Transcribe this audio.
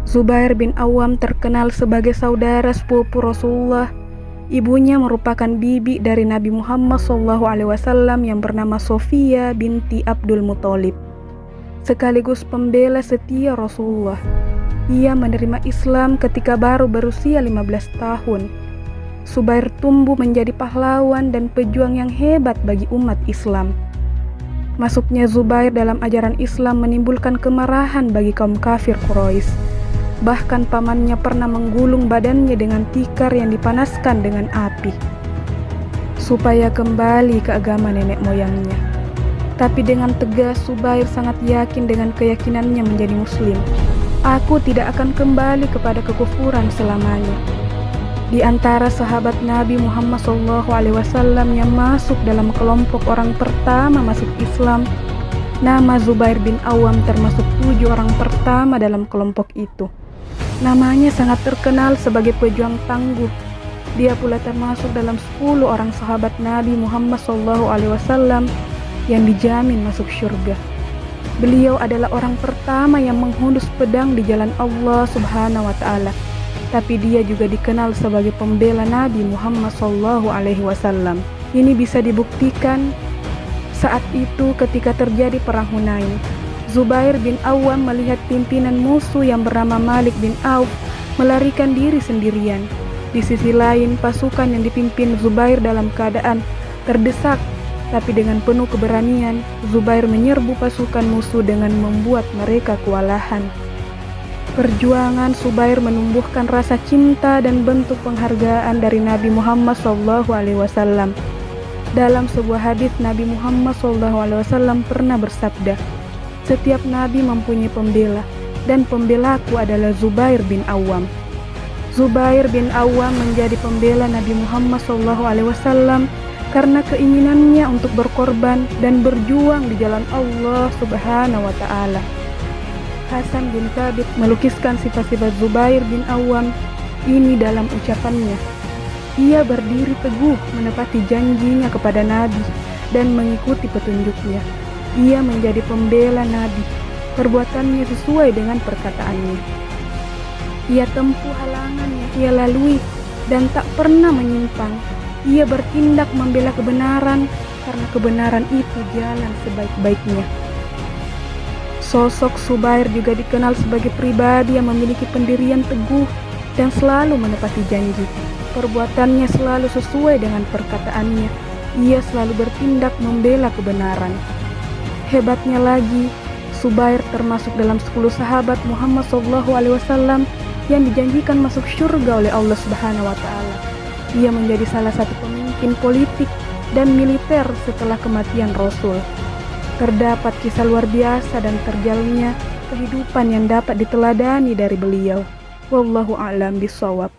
Zubair bin Awam terkenal sebagai saudara sepupu Rasulullah. Ibunya merupakan bibi dari Nabi Muhammad SAW yang bernama Sofia binti Abdul Muthalib, sekaligus pembela setia Rasulullah. Ia menerima Islam ketika baru berusia 15 tahun. Zubair tumbuh menjadi pahlawan dan pejuang yang hebat bagi umat Islam. Masuknya Zubair dalam ajaran Islam menimbulkan kemarahan bagi kaum kafir Quraisy. Bahkan pamannya pernah menggulung badannya dengan tikar yang dipanaskan dengan api, supaya kembali ke agama nenek moyangnya. Tapi dengan tegas Zubair sangat yakin dengan keyakinannya menjadi muslim. Aku tidak akan kembali kepada kekufuran selamanya. Di antara sahabat Nabi Muhammad SAW yang masuk dalam kelompok orang pertama masuk Islam, nama Zubair bin Awam termasuk 7 orang pertama dalam kelompok itu. Namanya sangat terkenal sebagai pejuang tangguh. Dia pula termasuk dalam 10 orang sahabat Nabi Muhammad SAW yang dijamin masuk surga. Beliau adalah orang pertama yang menghunus pedang di jalan Allah Subhanahu wa Ta'ala. Tapi dia juga dikenal sebagai pembela Nabi Muhammad SAW. Ini bisa dibuktikan saat itu ketika terjadi perang Hunain. Zubair bin Awam melihat pimpinan musuh yang bernama Malik bin Auf melarikan diri sendirian. Di sisi lain, pasukan yang dipimpin Zubair dalam keadaan terdesak, tapi dengan penuh keberanian, Zubair menyerbu pasukan musuh dengan membuat mereka kewalahan. Perjuangan Zubair menumbuhkan rasa cinta dan bentuk penghargaan dari Nabi Muhammad SAW. Dalam sebuah hadis, Nabi Muhammad SAW pernah bersabda, "Setiap nabi mempunyai pembela, dan pembelaku adalah Zubair bin Awam." Zubair bin Awam menjadi pembela Nabi Muhammad SAW karena keinginannya untuk berkorban dan berjuang di jalan Allah Subhanahu wa Ta'ala. Hasan bin Thabit melukiskan sifat-sifat Zubair bin Awam ini dalam ucapannya. Ia berdiri teguh menepati janjinya kepada Nabi dan mengikuti petunjuknya. Ia menjadi pembela Nabi, perbuatannya sesuai dengan perkataannya. Ia tempuh halangan yang ia lalui dan tak pernah menyimpang. Ia bertindak membela kebenaran karena kebenaran itu jalan sebaik-baiknya. Sosok Zubair juga dikenal sebagai pribadi yang memiliki pendirian teguh dan selalu menepati janji. Perbuatannya selalu sesuai dengan perkataannya. Ia selalu bertindak membela kebenaran. Hebatnya lagi, Zubair termasuk dalam 10 sahabat Muhammad SAW yang dijanjikan masuk surga oleh Allah Subhanahu wa Ta'ala. Ia menjadi salah satu pemimpin politik dan militer setelah kematian Rasul. Terdapat kisah luar biasa dan terjalinnya kehidupan yang dapat diteladani dari beliau. Wallahu a'lam bishawab.